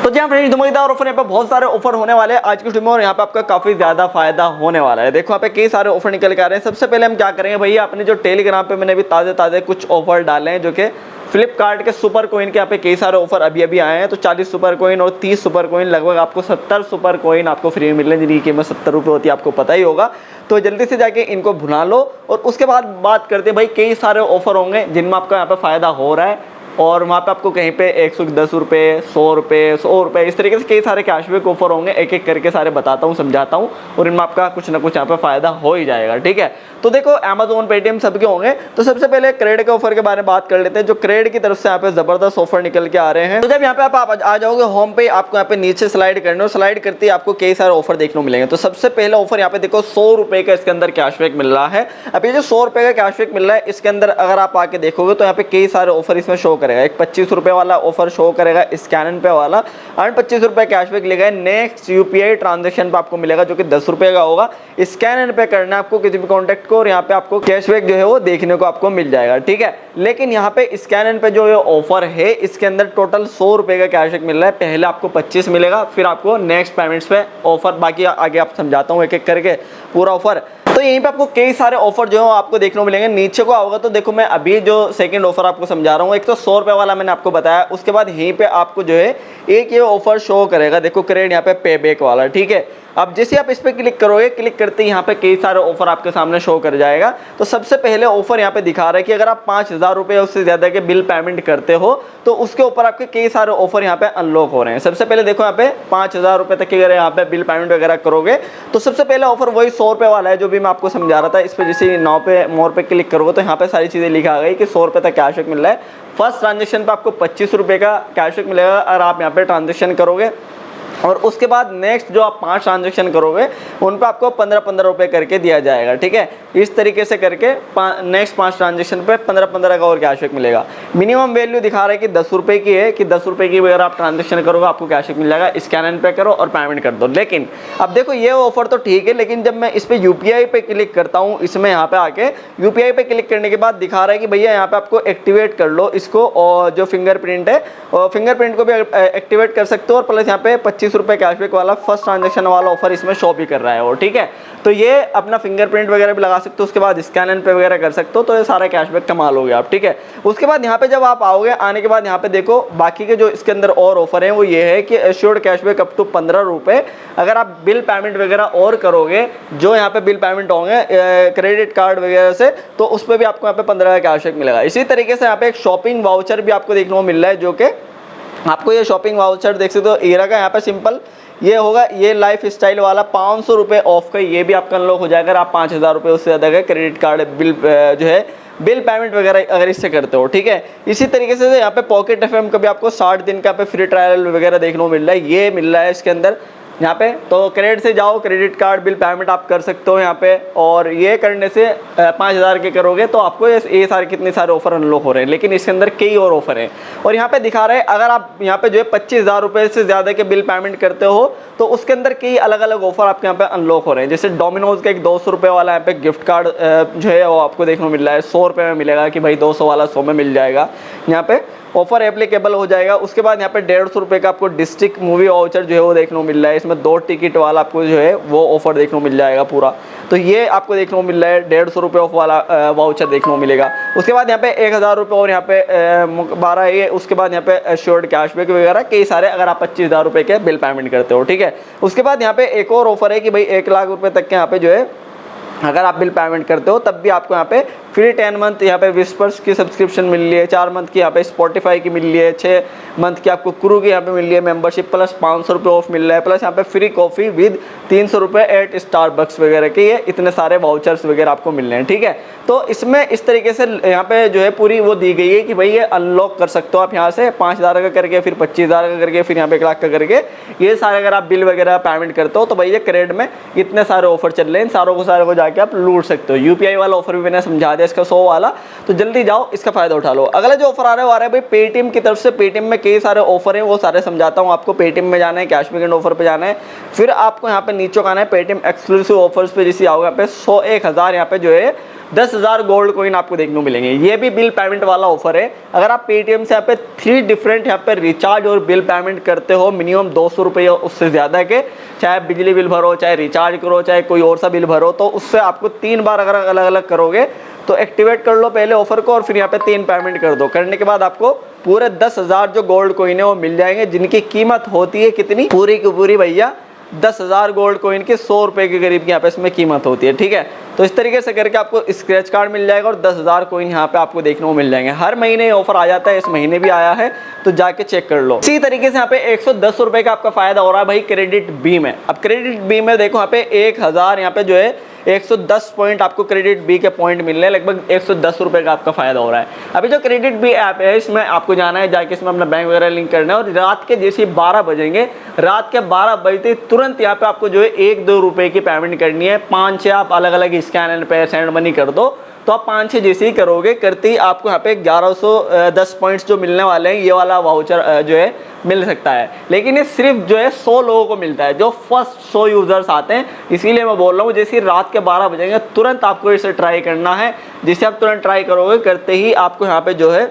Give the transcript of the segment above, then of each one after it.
तो जी फ्रेंड्स, धमाकेदार ऑफर यहाँ पे बहुत सारे ऑफर होने वाले हैं आज की वीडियो में और यहाँ पे आपका काफी ज्यादा फायदा होने वाला है। देखो यहाँ पे कई सारे ऑफर निकल के आ रहे हैं। सबसे पहले हम क्या करेंगे भैया, अपने जो टेलीग्राम पे मैंने भी ताजे कुछ ऑफर डाले हैं जो कि फ्लिपकार्ट के सुपर कोइन के यहाँ पे कई सारे ऑफर अभी आए हैं। तो 40 सुपर कोइन और 30 सुपर कोइन, लगभग आपको 70 सुपर कोइन आपको फ्री में मिल रहे हैं, जिनकी कीमत 70 रुपये होती है, आपको पता ही होगा। तो जल्दी से जाके इनको भुना लो और उसके बाद बात करते हैं भाई कई सारे ऑफर होंगे जिनमें आपका यहाँ पे फायदा हो रहा है और वहाँ पे आपको कहीं पे 110 रुपये, 100 रुपये, इस तरीके से कई सारे कैशबैक ऑफर होंगे। एक एक करके सारे बताता हूँ, समझाता हूँ और इनमें आपका कुछ ना कुछ यहाँ पे फायदा हो ही जाएगा। ठीक है, तो देखो अमेजोन, पेटीएम सबके होंगे। तो सबसे पहले क्रेड के ऑफर के बारे में बात कर लेते हैं, जो क्रेड की तरफ से यहाँ पे जबरदस्त ऑफर निकल के आ रहे हैं। तो जब यहाँ पे आप आ जाओगे होम पे, आपको यहाँ पे नीचे स्लाइड करना है, स्लाइड करते ही आपको कई सारे ऑफर देखने को मिलेंगे। तो सबसे पहला ऑफर यहाँ पे देखो 100 रुपये का इसके अंदर कैशबैक मिल रहा है। अब ये जो 100 रुपये का कैशबैक मिल रहा है, इसके अंदर अगर आप आके देखोगे तो यहाँ पे कई सारे ऑफर इसमें शो करेगा। एक 25 रुपये वाला ऑफर शो करेगा स्कैनन पे वाला, और 25 रुपये कैशबैक लेगा। नेक्स्ट यूपीआई ट्रांजेक्शन पे आपको मिलेगा जो कि 10 रुपये का होगा। स्कैनन पे करना है आपको किसी भी कॉन्टैक्ट को और यहाँ पे आपको कैशबैक जो है वो देखने को आपको मिल जाएगा। ठीक है, लेकिन यहाँ पे स्कैनन पे जो ये ऑफर है, इसके अंदर टोटल 100 रुपये का कैशबैक मिल रहा है। पहले आपको 25 मिलेगा, फिर आपको नेक्स्ट पेमेंट्स पे ऑफर, बाकी आगे आप समझाता हूँ एक एक करके पूरा ऑफर। तो यहीं पे आपको कई सारे ऑफर जो है आपको देखने को मिलेंगे। नीचे को आओगे तो देखो मैं अभी जो सेकंड ऑफर आपको समझा रहा हूँ, एक तो 100 रुपये वाला मैंने आपको बताया, उसके बाद यहीं पे आपको जो है एक ये ऑफर शो करेगा, देखो क्रेड यहाँ पे पे बैक वाला। ठीक है, अब जैसे आप इस पर क्लिक करोगे, क्लिक करते ही यहाँ पे कई सारे ऑफर आपके सामने शो कर जाएगा। तो सबसे पहले ऑफर यहाँ पे दिखा रहा है कि अगर आप 5000 रुपये उससे ज्यादा के बिल पेमेंट करते हो तो उसके ऊपर आपके कई सारे ऑफर यहाँ पे अनलॉक हो रहे हैं। सबसे पहले देखो यहाँ पे 5000 रुपये तक की अगर यहाँ पे बिल पेमेंट वगैरह करोगे तो सबसे पहले ऑफर वही 100 रुपये वाला है जो भी मैं आपको समझा रहा था। इस पर जैसे नाव पे मोर पे क्लिक करोगे तो यहाँ पे सारी चीजें लिखा आ गई कि 100 रुपये तक कैशबैक मिल रहा है। फर्स्ट ट्रांजेक्शन पे आपको 25 रुपये का कैशबैक मिलेगा अगर आप यहाँ पे ट्रांजेक्शन करोगे, और उसके बाद नेक्स्ट जो आप 5 ट्रांजेक्शन करोगे उन पे आपको 15-15 रुपये करके दिया जाएगा। ठीक है, इस तरीके से करके नेक्स्ट 5 ट्रांजेक्शन पे 15-15 का और कैशबैक मिलेगा। मिनिमम वैल्यू दिखा रहा है कि 10 रुपये की है, कि 10 रुपये की अगर आप ट्रांजेक्शन करोगे आपको कैशबैक मिल जाएगा। स्कैन पे करो और पेमेंट कर दो। लेकिन अब देखो ये ऑफर तो ठीक है, लेकिन जब मैं इस पर यूपीआई पे क्लिक करता हूँ, इसमें यहाँ पे आके यूपीआई पे क्लिक करने के बाद दिखा रहा है कि भैया यहाँ पे आपको एक्टिवेट कर लो इसको, और जो फिंगरप्रिंट है और फिंगरप्रिंट को भी एक्टिवेट कर सकते हो, और प्लस यहाँ पे 25 रुपये कैशबैक वाला फर्स्ट ट्रांजेक्शन वाला ऑफर इसमें शो भी कर रहा है। और ठीक है, तो ये अपना फिंगरप्रिंट वगैरह भी लगा सकते हो, उसके बाद स्कैन पे वगैरह कर सकते हो, तो ये सारा कैशबैक कमा लोगे आप। ठीक है, उसके बाद यहाँ पे जब आप आओगे, आने के बाद यहाँ पे देखो बाकी के जो इसके अंदर और ऑफर है वो ये है कि एश्योर्ड कैशबैक अप टू 15 रुपये। अगर आप बिल पेमेंट वगैरह और करोगे, जो यहाँ पे बिल पेमेंट होंगे क्रेडिट कार्ड वगैरह से, तो उस पर भी आपको यहाँ पे 15 का कैशबैक मिलेगा। इसी तरीके से यहाँ पे एक शॉपिंग वाउचर भी आपको देखने को मिल रहा है, जो कि आपको ये शॉपिंग वाउचर देख सकते हो ईरा का। यहाँ पे सिंपल ये होगा, ये लाइफ स्टाइल वाला 500 रुपये ऑफ का, ये भी आपका अनलॉक हो जाएगा अगर आप 5000 रुपये उससे ज़्यादा का क्रेडिट कार्ड बिल जो है बिल पेमेंट वगैरह अगर इससे करते हो। ठीक है, इसी तरीके से यहाँ पे पॉकेट एफएम का भी आपको 60 दिन का पे फ्री ट्रायल वगैरह देखने को मिल रहा है, ये मिल रहा है इसके अंदर यहाँ पे। तो क्रेडिट से जाओ, क्रेडिट कार्ड बिल पेमेंट आप कर सकते हो यहाँ पे, और ये करने से 5000 के करोगे तो आपको ये सारे कितने सारे ऑफर अनलॉक हो रहे हैं। लेकिन इसके अंदर कई और ऑफर हैं, और यहाँ पे दिखा रहे हैं अगर आप यहाँ पे जो है 25,000 रुपये से ज़्यादा के बिल पेमेंट करते हो तो उसके अंदर कई अलग अलग ऑफर आपके यहाँ पे अनलॉक हो रहे हैं। जैसे डोमिनोज का एक 200 रुपये वाला यहाँ पे गिफ्ट कार्ड जो है वो आपको देखने को मिल रहा है, 100 रुपये में मिलेगा कि भाई 200 वाला 100 में मिल जाएगा, यहाँ पे ऑफर एप्लीकेबल हो जाएगा। उसके बाद यहाँ पे 150 रुपये का आपको डिस्ट्रिक्ट मूवी वाउचर जो है वो देखने को मिल रहा है, इसमें 2 टिकट वाला आपको जो है वो ऑफर देखने को मिल जाएगा पूरा। तो ये आपको देखने को मिल रहा है 150 रुपये ऑफ वाला वाउचर देखने को मिलेगा। उसके बाद यहाँ पे 1000 रुपये और यहाँ पे 12 ये, उसके बाद यहाँ पे एश्योर्ड कैशबैक वगैरह कई सारे अगर आप 25,000 रुपये के बिल पेमेंट करते हो। ठीक है, उसके बाद यहाँ पे एक और ऑफर है कि भाई 1 लाख रुपये तक के यहाँ पे जो है अगर आप बिल पेमेंट करते हो तब भी आपको यहाँ पे फ्री 10 मंथ यहाँ पे विस्पर्स की सब्सक्रिप्शन मिल रही है, 4 मंथ की यहाँ पे स्पॉटिफाई की मिल रही है, 6 मंथ की आपको क्रू की यहाँ पे मिल रही है मेंबरशिप, प्लस 500 रुपये ऑफ मिल रहा है, प्लस यहाँ पे फ्री कॉफ़ी विद 300 रुपये एट स्टारबक्स वगैरह के, ये इतने सारे वाउचर्स वगैरह आपको मिल रहे हैं। ठीक है, तो इसमें इस तरीके से यहाँ पे जो है पूरी वो दी गई है कि भाई ये अनलॉक कर सकते हो आप यहाँ से 5000 का करके, फिर 25,000 का करके, फिर यहाँ पे 1 लाख का करके, ये सारे अगर आप बिल वगैरह पेमेंट करते हो तो भाई ये क्रेडिट में इतने सारे ऑफर चल रहे हैं, सारों को जाके आप लूट सकते हो। यूपीआई वाला ऑफर भी मैंने समझा दिया इसका 100 वाला, तो जल्दी जाओ इसका फायदा उठा लो। अगला जो ऑफर आ रहा है भाई पेटीएम की तरफ से। पेटीएम में कई सारे ऑफर हैं, वो सारे समझाता हूँ आपको। पेटीएम में जाना है, कैशबैक एंड ऑफर पे जाना है, फिर आपको यहाँ पे नीचे आना है पेटीएम एक्सक्लूसिव ऑफर्स पे। जैसे आओगे यहाँ पे 100 1000 यहाँ पे जो है 10,000 गोल्ड कॉइन आपको देखने को मिलेंगे। ये भी बिल पेमेंट वाला ऑफर है। अगर आप पेटीएम से यहाँ पे 3 डिफरेंट यहाँ पे रिचार्ज और बिल पेमेंट करते हो मिनिमम 200 रुपये उससे ज़्यादा के, चाहे बिजली बिल भरो, चाहे रिचार्ज करो, चाहे कोई और सा बिल भरो, तो उससे आपको 3 बार अगर अलग अलग करोगे तो एक्टिवेट कर लो पहले ऑफर को और फिर यहाँ पे 3 पेमेंट कर दो। करने के बाद आपको पूरे 10,000 जो गोल्ड कॉइन है वो मिल जाएंगे, जिनकी कीमत होती है कितनी, पूरी की पूरी भैया 10,000 गोल्ड कॉइन के 100 रुपये के करीब की यहाँ पे इसमें कीमत होती है। ठीक है, तो इस तरीके से करके आपको स्क्रैच कार्ड मिल जाएगा और 10,000 कॉइन यहाँ पे आपको देखने को मिल जाएंगे। हर महीने ये ऑफर आ जाता है, इस महीने भी आया है, तो जाके चेक कर लो। इसी तरीके से यहाँ पे 110 रुपये का आपका फायदा हो रहा है भाई क्रेडिट बी में। अब क्रेडिट बी में देखो यहाँ पे 1000 यहाँ पे जो है 110 पॉइंट आपको क्रेडिट बी के पॉइंट मिल रहे हैं, लगभग 110 रुपये का आपका फायदा हो रहा है। अभी जो क्रेडिट बी ऐप है इसमें आपको जाना है, जाके इसमें अपना बैंक वगैरह लिंक करना है और रात के जैसे 12 बजेंगे, रात के 12 बजते तुरंत यहाँ पे आपको जो है 1-2 रुपये की पेमेंट करनी है। 5-6 आप अलग अलग स्कैन एंड पे सेंड मनी कर दो, तो आप 5-6 जैसे ही करोगे करते ही आपको यहाँ पे 1110 पॉइंट्स जो मिलने वाले हैं, ये वाला वाउचर जो है मिल सकता है। लेकिन ये सिर्फ जो है 100 लोगों को मिलता है, जो फर्स्ट 100 यूजर्स आते हैं। इसीलिए मैं बोल रहा हूँ जैसे रात के 12 बजेंगे तुरंत आपको इसे ट्राई करना है। जिसे आप तुरंत ट्राई करोगे करते ही आपको यहाँ पे जो है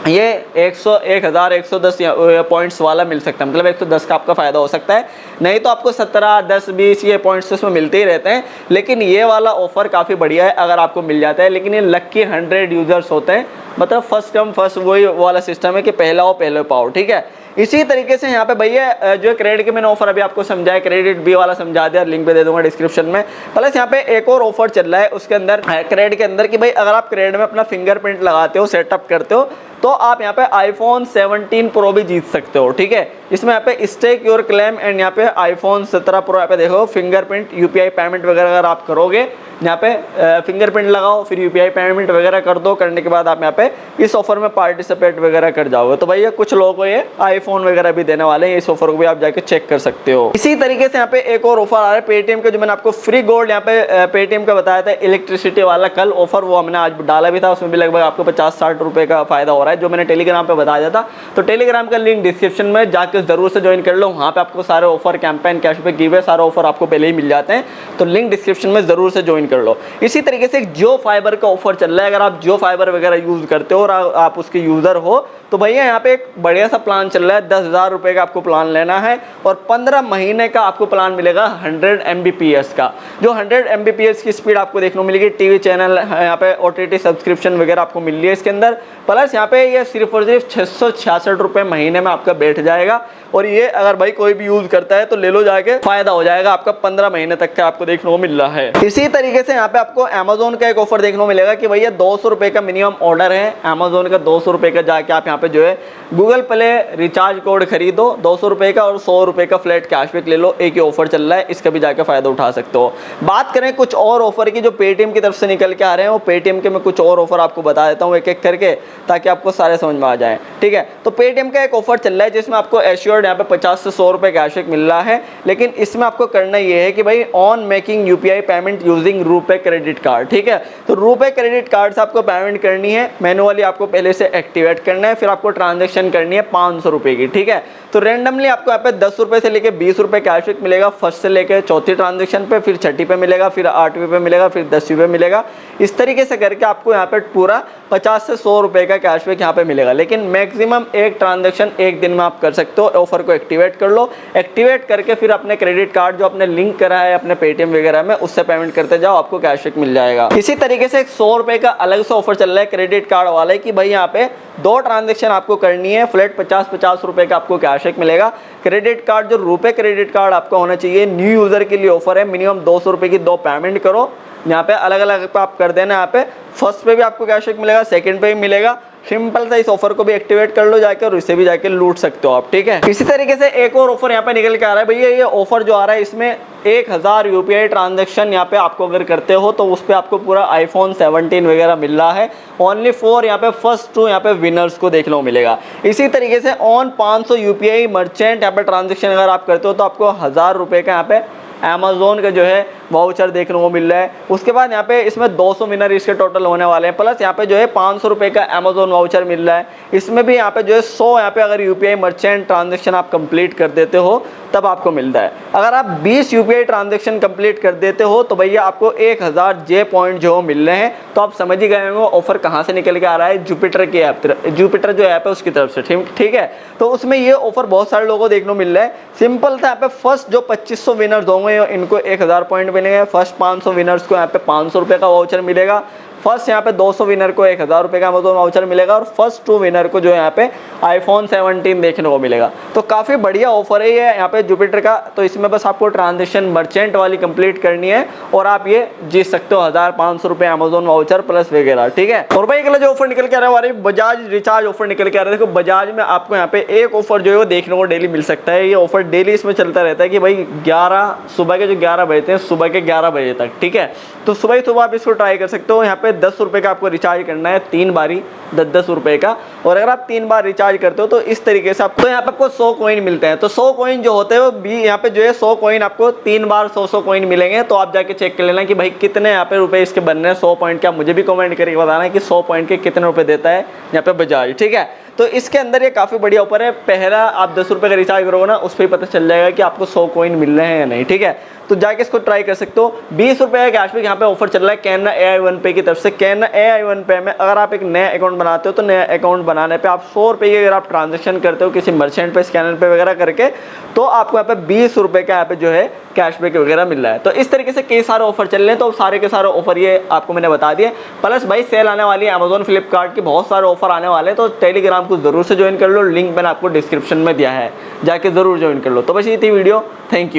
ये 1110 पॉइंट्स वाला मिल सकता है, मतलब 110 का आपका फ़ायदा हो सकता है। नहीं तो आपको 17, 10, 20 ये पॉइंट्स उसमें मिलते ही रहते हैं। लेकिन ये वाला ऑफ़र काफ़ी बढ़िया है अगर आपको मिल जाता है। लेकिन ये लक्की 100 यूज़र्स होते हैं, मतलब फर्स्ट कम फर्स्ट वही वाला सिस्टम है कि पहला हो पहले पाओ। ठीक है, इसी तरीके से यहाँ पे भैया जो क्रेडिट के मैंने ऑफर अभी आपको समझाया, क्रेडिट बी वाला समझा दिया, लिंक पे दे दूंगा डिस्क्रिप्शन में। प्लस यहाँ पे एक और ऑफर चल रहा है उसके अंदर क्रेडिट के अंदर कि भाई अगर आप क्रेडिट में अपना फिंगरप्रिंट लगाते हो, सेटअप करते हो, तो आप यहाँ पे iPhone 17 प्रो भी जीत सकते हो। ठीक है, इसमें यहाँ पे स्टेक योर क्लेम एंड यहाँ पे iPhone 17 प्रो यहाँ पे देखो फिंगरप्रिंट UPI पेमेंट वगैरह अगर आप करोगे, यहाँ पे फिंगरप्रिंट लगाओ फिर UPI पेमेंट वगैरह कर दो, करने के बाद आप यहाँ पे इस ऑफर में पार्टिसिपेट वगैरह कर जाओगे। तो भैया कुछ लोगों को ये iPhone वगैरह भी देने वाले हैं, इस ऑफर को भी आप जाके चेक कर सकते हो। इसी तरीके से यहाँ पे एक और ऑफर आ रहा है पेटीएम का, जो मैंने आपको फ्री गोल्ड यहाँ पे पेटीएम का बताया था इलेक्ट्रिसिटी वाला कल ऑफर, वो हमने आज डाला भी था। उसमें भी लगभग आपको 50-60 रुपये का फायदा हो रहा है, जो मैंने टेलीग्राम पे बताया था। तो टेलीग्राम का लिंक डिस्क्रिप्शन में जाकर जरूर से ज्वाइन कर लो, वहाँ पे आपको सारे ऑफर, कैंपेन, कैशबैक, गिव सारे ऑफर आपको पहले ही मिल जाते हैं। तो लिंक डिस्क्रिप्शन में जरूर से ज्वाइन कर लो। इसी तरीके से जियो फाइबर का ऑफर चल रहा है। अगर आप जियो फाइबर वगैरह यूज करते हो और आप उसके यूजर हो तो भैया यहाँ पे एक बढ़िया सा प्लान चल रहा है। 10,000 रुपये का आपको प्लान लेना है और 15 महीने का आपको प्लान मिलेगा 100 Mbps का, जो 100 Mbps की स्पीड आपको देखने को मिलेगी। टीवी चैनल यहाँ पे OTT सब्सक्रिप्शन वगैरह आपको मिल रही है इसके अंदर। प्लस यहाँ पे ये सिर्फ और सिर्फ 666 रुपये महीने में आपका बैठ जाएगा। और ये अगर भाई कोई भी यूज करता है तो ले लो जाके, फायदा हो जाएगा आपका 15 महीने तक का आपको देखने को मिल रहा है। इसी तरीके से यहाँ पे आपको Amazon का एक ऑफर देखने को मिलेगा कि भैया 200 रुपये का मिनिमम ऑर्डर है Amazon का, 200 रुपये का जाके आप यहाँ पे जो है गूगल प्ले रिचार्ज कोड खरीदो 200 रुपये का और 100 रुपये का फ्लैट कैशबैक ले लो। एक ही ऑफर चल रहा है, इसका भी जाके फायदा उठा सकते हो। बात करें कुछ और ऑफर की जो पेटीएम की तरफ से निकल के आ रहे हैं, वो पेटीएम के मैं कुछ और ऑफर आपको बता देता हूँ एक एक करके, ताकि आपको सारे समझ में आ जाए। ठीक है, तो पेटीएम का एक ऑफर चल रहा है जिसमें आपको एश्योर्ड यहाँ पे 50 से 100 रुपये कैशबैक मिल रहा है। लेकिन इसमें आपको करना ये है कि भाई on making UPI payment using RuPay credit card. ठीक है, तो रुपे क्रेडिट कार्ड से आपको पेमेंट करनी है, मैनुअली आपको पहले से एक्टिवेट करना है, फिर आपको ट्रांजेक्शन करनी है 500 रुपये की। ठीक है, तो रेंडमली आपको यहाँ पे 10 रुपये से लेके 20 रुपये कैशबैक मिलेगा फर्स्ट से लेके चौथी ट्रांजेक्शन पे, फिर छठी पे मिलेगा, फिर 8वीं पे मिलेगा, फिर 10वीं पे मिलेगा। इस तरीके से करके आपको यहाँ पे पूरा 50 से 100 रुपये का कैशबैक यहाँ पे मिलेगा। लेकिन मैक्सिमम एक ट्रांजेक्शन एक दिन में आप कर सकते हो। ऑफर को एक्टिवेट कर लो, एक्टिवेट करके फिर अपने क्रेडिट कार्ड जो आपने लिंक करा है अपने पेटीएम वगैरह में, उससे पेमेंट करते जाओ, आपको कैशबैक मिल जाएगा। इसी तरीके से 100 रुपये का अलग से ऑफर चल रहा है क्रेडिट कार्ड वाले की भाई यहाँ पे 2 ट्रांजेक्शन आपको करनी है, फ्लैट 50-50 रुपये का आपको कैशबैक मिलेगा। क्रेडिट कार्ड जो रुपए क्रेडिट कार्ड आपका होना चाहिए, न्यू यूजर के लिए ऑफर है। मिनिमम 200 रुपये की 2 पेमेंट करो, यहाँ पे अलग अलग पे आप कर देना। यहाँ पे फर्स्ट पे भी आपको कैशबैक मिलेगा, सेकंड पे भी मिलेगा। सिंपल सा इस ऑफर को भी एक्टिवेट कर लो जाके और इसे भी जाके लूट सकते हो आप। ठीक है, इसी तरीके से एक और ऑफर यहाँ पे निकल के आ रहा है भैया। ये ऑफर जो आ रहा है इसमें 1000 UPI ट्रांजेक्शन यहाँ पे आपको अगर करते हो तो उस पर आपको पूरा iPhone 17 वगैरह मिल रहा है। ओनली फॉर यहाँ पे फर्स्ट 2 यहाँ पे विनर्स को देखने को मिलेगा। इसी तरीके से ऑन 500 UPI मर्चेंट यहाँ पे ट्रांजेक्शन अगर आप करते हो तो आपको 1000 रुपये का यहाँ पे Amazon का जो है वाउचर देखने को मिल रहा है। उसके बाद यहाँ पे इसमें 200 विनर इसके टोटल होने वाले हैं, प्लस यहाँ पे जो है 500 रुपये का अमेजोन वाउचर मिल रहा है। इसमें भी यहाँ पे जो है 100 यहाँ पे अगर यूपीआई मर्चेंट ट्रांजेक्शन आप कंप्लीट कर देते हो तब आपको मिलता है। अगर आप 20 यूपीआई ट्रांजेक्शन कंप्लीट कर देते हो तो भैया आपको 1000 जे पॉइंट जो मिल रहे हैं। तो आप समझ ही गए होंगे ऑफर कहाँ से निकल के आ रहा है, जुपिटर की ऐप, जुपिटर जो ऐप है उसकी तरफ से, ठीक है। तो उसमें ये ऑफर बहुत सारे लोगों को देखने को मिल रहा है। सिंपल था, यहाँ पे फर्स्ट जो 2500 विनर्स होंगे इनको 1000 पॉइंट मिलेंगे, फर्स्ट 500 विनर्स को यहाँ पे 500 रुपये का वाउचर मिलेगा, फर्स्ट यहाँ पे 200 विनर को 1000 रुपये का अमेजोन वाउचर मिलेगा, और फर्स्ट 2 विनर को जो है यहाँ पे आईफोन 17 देखने को मिलेगा। तो काफ़ी बढ़िया ऑफर है ये यहाँ पे जुपिटर का। तो इसमें बस आपको ट्रांजेक्शन मर्चेंट वाली कंप्लीट करनी है और आप ये जीत सकते हो 1500 रुपये अमेजोन वाउचर प्लस वगैरह, ठीक है। और भाई अगला जो ऑफर निकल के आ रहा है हमारे बजाज रिचार्ज ऑफर निकल के आ रहा है। देखो बजाज में आपको यहाँ पे एक ऑफर जो है वो देखने को डेली मिल सकता है। ये ऑफर डेली इसमें चलता रहता है कि भाई 11 सुबह के जो 11 बजे थे, सुबह के 11 बजे तक, ठीक है। तो सुबह ही सुबह आप इसको ट्राई कर सकते हो। यहाँ पे 10 रुपये का आपको रिचार्ज करना है, 3 बारी 10 रुपये का, और अगर आप 3 बार रिचार्ज करते हो तो इस तरीके से आपको यहाँ पे आपको 100 कॉइन मिलते हैं। तो 100 कॉइन जो होते हैं वो भी यहाँ पे जो है 100 कॉइन आपको 3 बार 100 कॉइन मिलेंगे। तो आप जाके चेक कर लेना कि भाई कितने यहाँ पे रुपए इसके बनने हैं 100 पॉइंट का। मुझे भी कमेंट करके बताना है कि 100 पॉइंट के कितने रुपए देता है यहाँ पे बजाज, ठीक है। तो इसके अंदर ये काफ़ी बढ़िया ऑफर है। पहला आप 10 रुपये का रिचार्ज करोगे ना, उस पर पता चल जाएगा कि आपको 100 कॉइन मिल रहे हैं या नहीं, ठीक है। तो जाके इसको ट्राई कर सकते हो। 20 रुपये का कैशबैक यहाँ पे ऑफर चल रहा है कैनरा AI1 पे की तरफ से। कैनरा AI1 पे में अगर आप एक नया अकाउंट बनाते हो तो नया अकाउंट बनाने पे आप 100 रुपये की अगर आप ट्रांजेक्शन करते हो किसी मर्चेंट पे, स्कैनर पे वगैरह करके, तो आपको यहाँ पे 20 रुपये का यहाँ पे जो है कैशबैक वगैरह मिल रहा है। तो इस तरीके से कई सारे ऑफर चल रहे हैं। तो सारे के सारे ऑफर ये आपको मैंने बता दिए। प्लस भाई सेल आने वाली है अमेजोन फ्लिपकार्ट की, बहुत सारे ऑफर आने वाले हैं। तो टेलीग्राम को जरूर से ज्वाइन कर लो, लिंक मैंने आपको डिस्क्रिप्शन में दिया है, जाके जरूर ज्वाइन कर लो। तो बस ये थी वीडियो, थैंक यू।